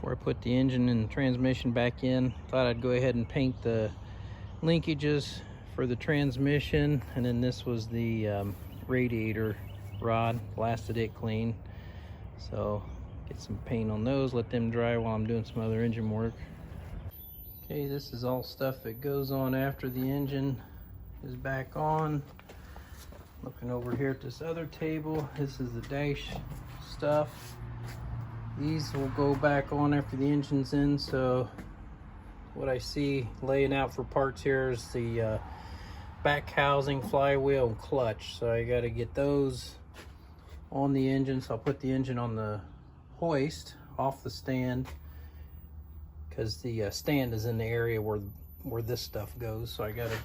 Before I put the engine and transmission back in, thought I'd go ahead and paint the linkages for the transmission, and then this was the radiator rod, blasted it clean. So get some paint on those, let them dry while I'm doing some other engine work. Okay, this is all stuff that goes on after the engine is back on. Looking over here at this other table, this is the dash stuff. These will go back on after the engine's in. So what I see laying out for parts here is the back housing, flywheel, and clutch. So I got to get those on the engine. So I'll put the engine on the hoist off the stand, because the stand is in the area where this stuff goes. So I got to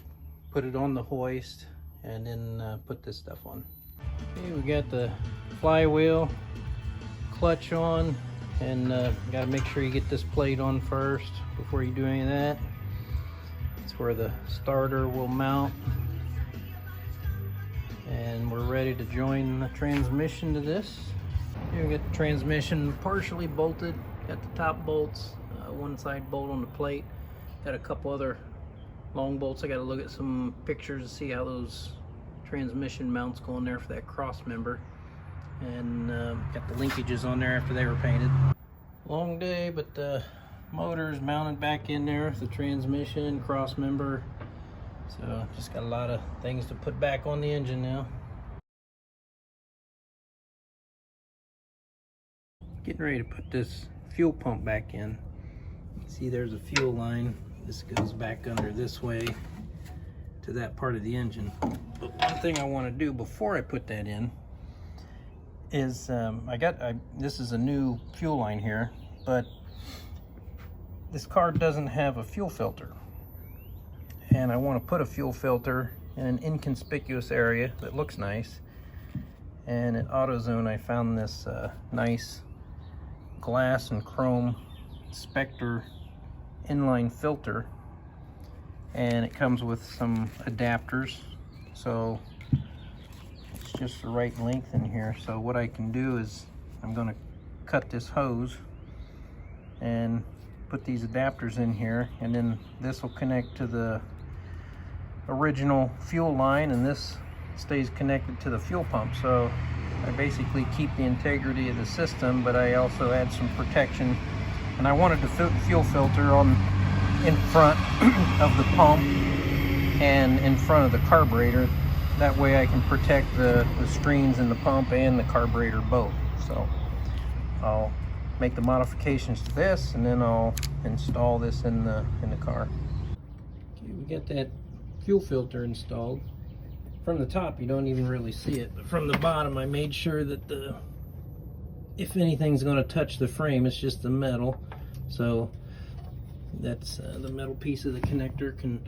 put it on the hoist and then put this stuff on. Okay, we got the flywheel, clutch on, and got to make sure you get this plate on first before you do any of that. It's where the starter will mount, and we're ready to join the transmission to this. Here we got the transmission partially bolted, got the top bolts, one side bolt on the plate, got a couple other long bolts. I got to look at some pictures to see how those transmission mounts go on there for that cross member. And got the linkages on there after they were painted. Long day, but the motor is mounted back in there, the transmission, cross member. So just got a lot of things to put back on the engine now. Getting ready to put this fuel pump back in. See, there's a fuel line. This goes back under this way to that part of the engine. But one thing I want to do before I put that in is this is a new fuel line here, but this car doesn't have a fuel filter, and I want to put a fuel filter in an inconspicuous area that looks nice. And at AutoZone I found this nice glass and chrome Spectre inline filter, and it comes with some adapters, so it's just the right length in here. So what I can do is I'm going to cut this hose and put these adapters in here, and then this will connect to the original fuel line, and this stays connected to the fuel pump. So I basically keep the integrity of the system, but I also add some protection. And I wanted the fuel filter on in front of the pump and in front of the carburetor. That way I can protect the screens in the pump and the carburetor both. So I'll make the modifications to this, and then I'll install this in the car. Okay, we got that fuel filter installed. From the top you don't even really see it, but from the bottom I made sure that if anything's going to touch the frame, it's just the metal. So that's the metal piece of the connector can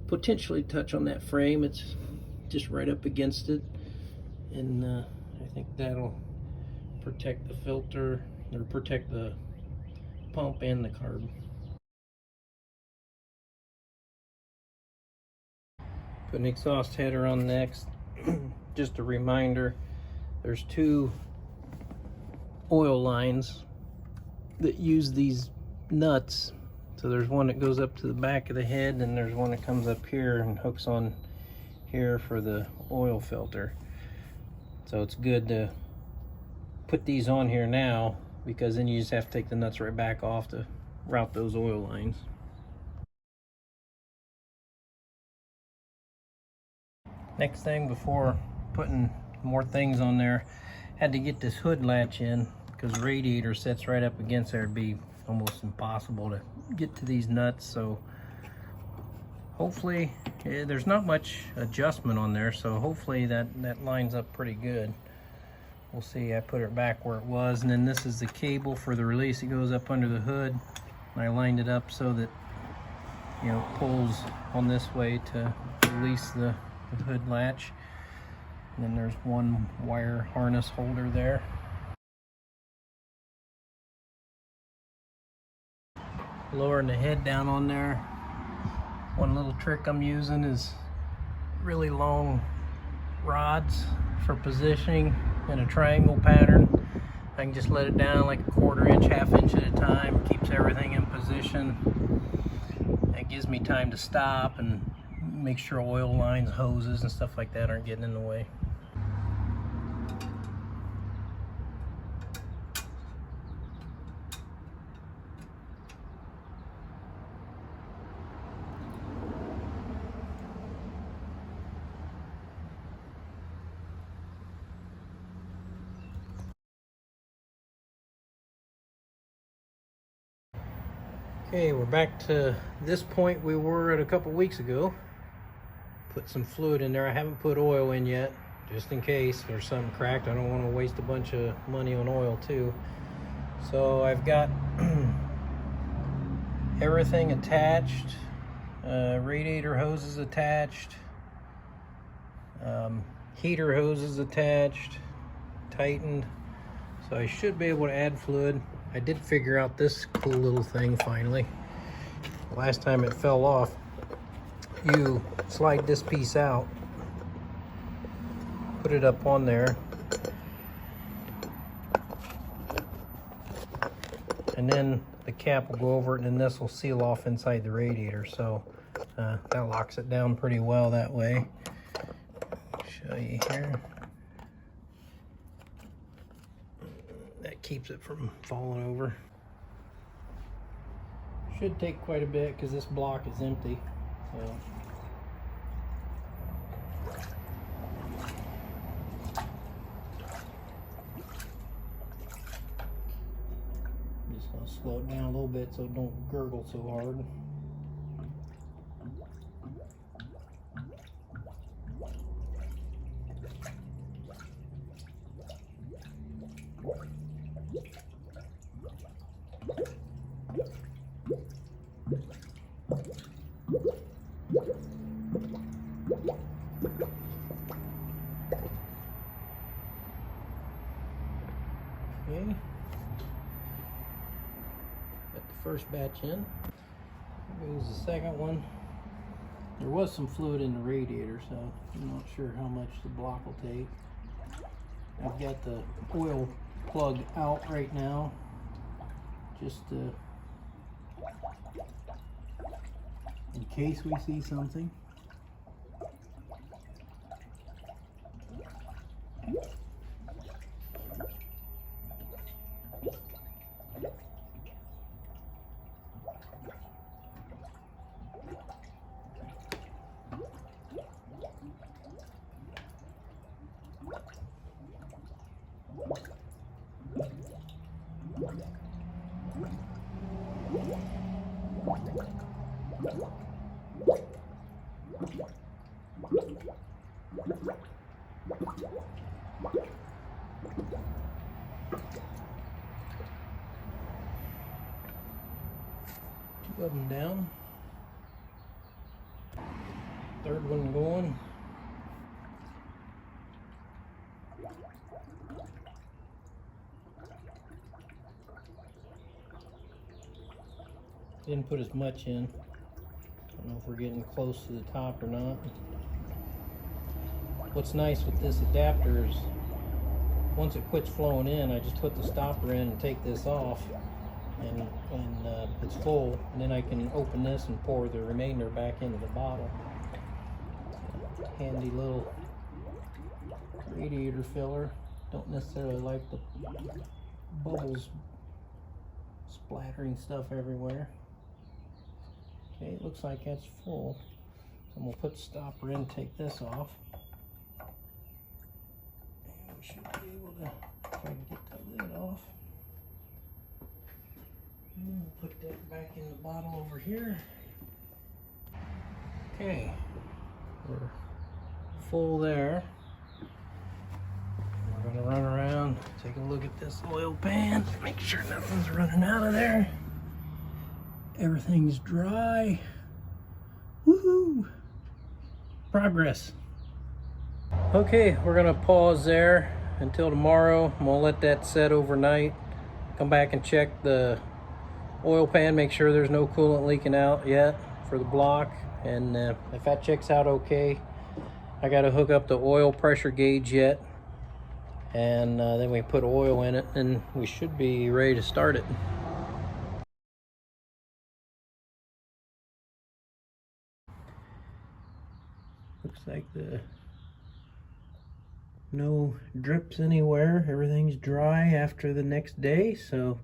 potentially touch on that frame. It's just right up against it, and I think that'll protect the filter, or protect the pump and the carb. Put an exhaust header on next. Just a reminder, there's two oil lines that use these nuts. So there's one that goes up to the back of the head, and there's one that comes up here and hooks on here for the oil filter. So it's good to put these on here now, because then you just have to take the nuts right back off to route those oil lines. Next thing, before putting more things on there, had to get this hood latch in, because the radiator sits right up against there. It'd be almost impossible to get to these nuts. So hopefully there's not much adjustment on there, so hopefully that lines up pretty good. We'll see. I put it back where it was, and then this is the cable for the release. It goes up under the hood, and I lined it up so that, you know, it pulls on this way to release the hood latch. And then there's one wire harness holder there. Lowering the head down on there. One little trick I'm using is really long rods for positioning in a triangle pattern. I can just let it down like a 1/4 inch, 1/2 inch at a time. Keeps everything in position. It gives me time to stop and make sure oil lines, hoses, and stuff like that aren't getting in the way. Okay, we're back to this point we were at a couple weeks ago. Put some fluid in there. I haven't put oil in yet, just in case there's something cracked. I don't want to waste a bunch of money on oil too. So I've got everything attached, radiator hoses attached, heater hoses attached, tightened. So I should be able to add fluid. I did figure out this cool little thing finally. Last time it fell off. You slide this piece out, put it up on there, and then the cap will go over it, and then this will seal off inside the radiator. So that locks it down pretty well that way. Show you here. That keeps it from falling over. Should take quite a bit because this block is empty. So just gonna slow it down a little bit so it don't gurgle so hard. Okay, got the first batch in. Here goes the second one. There was some fluid in the radiator, so I'm not sure how much the block will take. I've got the oil plug out right now, just in case we see something. Two of them down. Third one going. Didn't put as much in. Don't know if we're getting close to the top or not. What's nice with this adapter is once it quits flowing in, I just put the stopper in and take this off, and it's full, and then I can open this and pour the remainder back into the bottle. Handy little radiator filler. Don't necessarily like the bubbles splattering stuff everywhere. Okay, it looks like that's full. So we'll put the stopper in, take this off. And we should be able to try to get the lid off. And we'll put that back in the bottle over here. Okay, we're full there. We're gonna run around, take a look at this oil pan, make sure nothing's running out of there. Everything's dry. Woohoo! Progress. Okay, we're gonna pause there until tomorrow. I'm gonna let that set overnight. Come back and check the oil pan, make sure there's no coolant leaking out yet for the block. And if that checks out okay, I gotta hook up the oil pressure gauge yet. and then we put oil in it, and we should be ready to start it. Looks like no drips anywhere. Everything's dry after the next day, so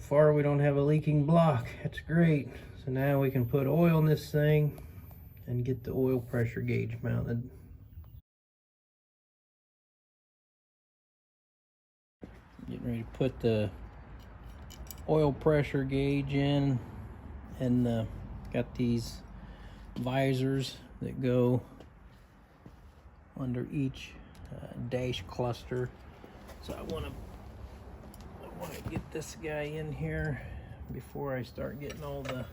far we don't have a leaking block. That's great. So now we can put oil in this thing and get the oil pressure gauge mounted. Getting ready to put the oil pressure gauge in, and got these visors that go under each dash cluster. So I want to get this guy in here before I start getting all the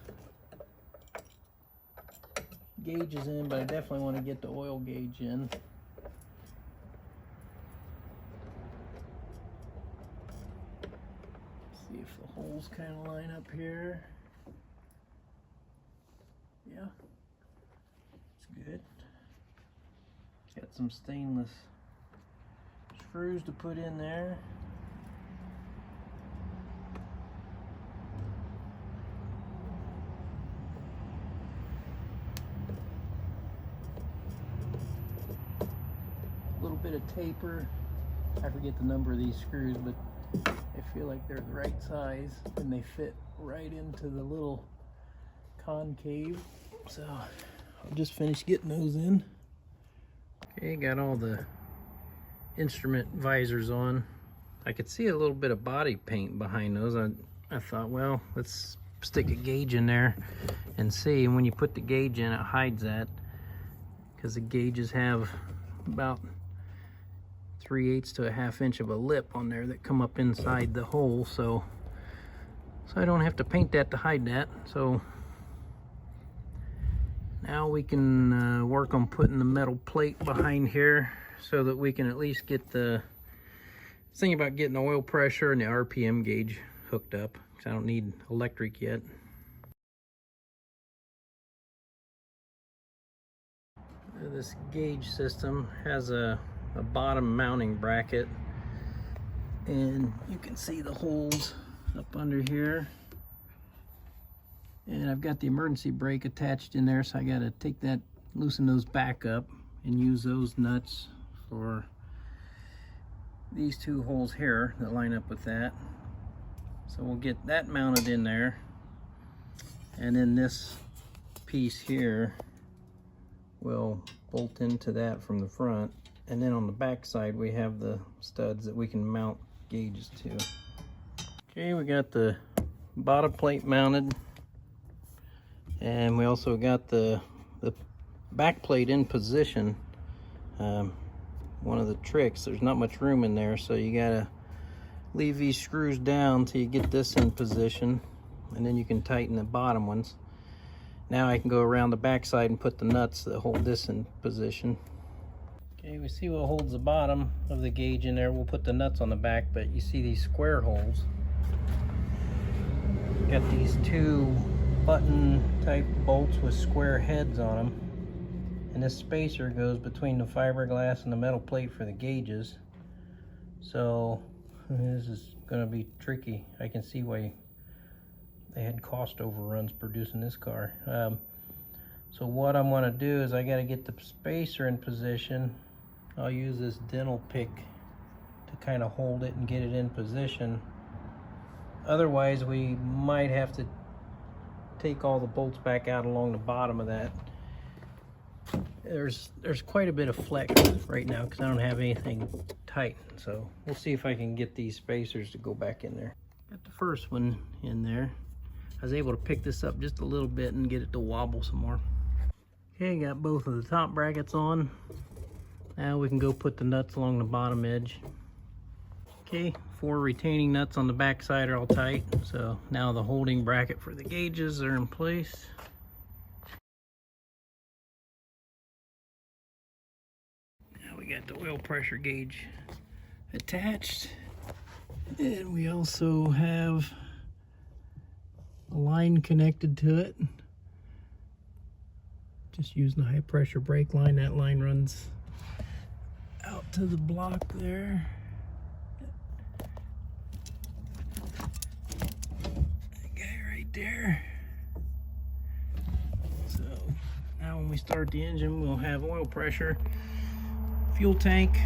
gauges in, but I definitely want to get the oil gauge in. See if the holes kind of line up here. Yeah, it's good. Got some stainless screws to put in there. A little bit of taper. I forget the number of these screws, but I feel like they're the right size and they fit right into the little concave. So I'll just finish getting those in. Okay, got all the instrument visors on. I could see a little bit of body paint behind those. I thought, well, let's stick a gauge in there and see. And when you put the gauge in, it hides that, because the gauges have about 3/8 to a 1/2 inch of a lip on there that come up inside the hole, so I don't have to paint that to hide that. So now we can work on putting the metal plate behind here so that we can at least get the thing about getting the oil pressure and the RPM gauge hooked up, because I don't need electric yet. This gauge system has a bottom mounting bracket, and you can see the holes up under here, and I've got the emergency brake attached in there, so I got to take that, loosen those back up and use those nuts for these two holes here that line up with that. So we'll get that mounted in there, and then this piece here will bolt into that from the front. And then on the back side, we have the studs that we can mount gauges to. Okay, we got the bottom plate mounted, and we also got the back plate in position. One of the tricks, there's not much room in there, so you gotta leave these screws down till you get this in position, and then you can tighten the bottom ones. Now I can go around the back side and put the nuts that hold this in position. Okay, we see what holds the bottom of the gauge in there. We'll put the nuts on the back, but you see these square holes. Got these two button type bolts with square heads on them. And this spacer goes between the fiberglass and the metal plate for the gauges. So this is gonna be tricky. I can see why they had cost overruns producing this car. So what I'm gonna do is I gotta get the spacer in position. I'll use this dental pick to kind of hold it and get it in position. Otherwise, we might have to take all the bolts back out along the bottom of that. There's quite a bit of flex right now because I don't have anything tight. So we'll see if I can get these spacers to go back in there. Got the first one in there. I was able to pick this up just a little bit and get it to wobble some more. Okay, got both of the top brackets on. Now we can go put the nuts along the bottom edge. Okay, 4 retaining nuts on the back side are all tight. So now the holding bracket for the gauges are in place. Now we got the oil pressure gauge attached. And we also have a line connected to it. Just using a high pressure brake line. That line runs out to the block there. That guy right there. So now when we start the engine, we'll have oil pressure, fuel tank.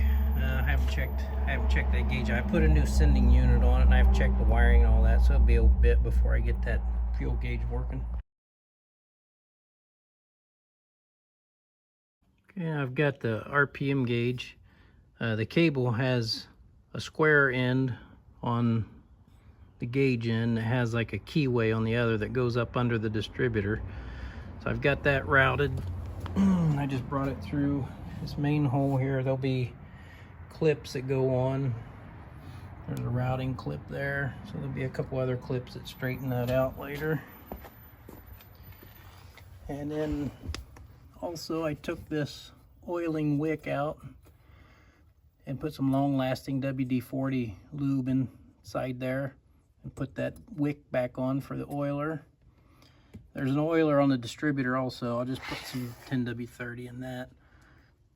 I haven't checked that gauge. I put a new sending unit on it, and I've checked the wiring and all that, so it'll be a bit before I get that fuel gauge working. Okay, I've got the RPM gauge. The cable has a square end on the gauge end. It has like a keyway on the other that goes up under the distributor. So I've got that routed. I just brought it through this main hole here. There'll be clips that go on. There's a routing clip there. So there'll be a couple other clips that straighten that out later. And then also I took this oiling wick out and put some long-lasting WD-40 lube inside there and put that wick back on for the oiler. There's an oiler on the distributor also. I'll just put some 10W30 in that.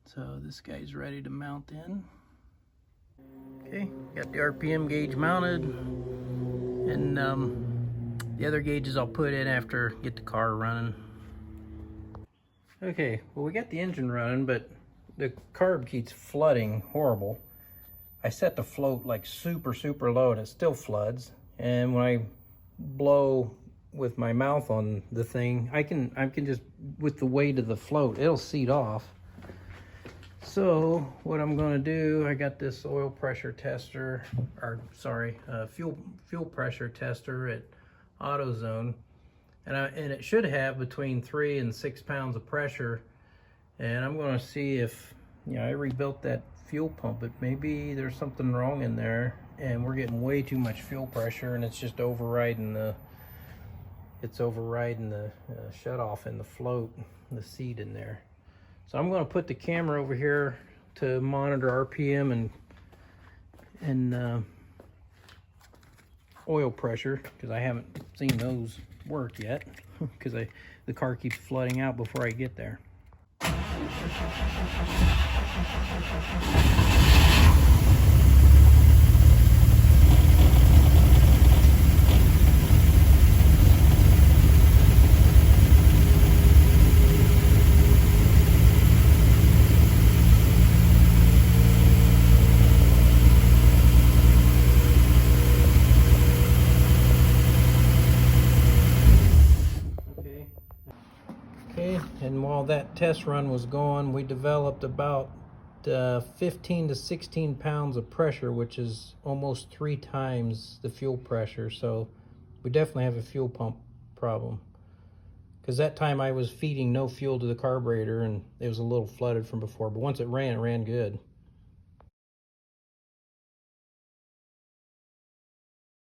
So this guy's ready to mount in. Okay, got the RPM gauge mounted, and the other gauges I'll put in after get the car running. Okay, well, we got the engine running, but the carb keeps flooding horrible. I set the float like super low and it still floods. And when I blow with my mouth on the thing, I can just, with the weight of the float, it'll seat off. So what I'm gonna do, I got this oil pressure tester, or sorry, fuel pressure tester at AutoZone. And it should have between 3 and 6 pounds of pressure. And I'm going to see if, you know, I rebuilt that fuel pump, but maybe there's something wrong in there and we're getting way too much fuel pressure, and it's just overriding the shut off in the float, the seat in there. So I'm going to put the camera over here to monitor RPM and oil pressure, because I haven't seen those work yet, because the car keeps flooding out before I get there. And while that test run was going, we developed about 15 to 16 pounds of pressure, which is almost 3 times the fuel pressure. So we definitely have a fuel pump problem, because that time I was feeding no fuel to the carburetor and it was a little flooded from before, but once it ran good.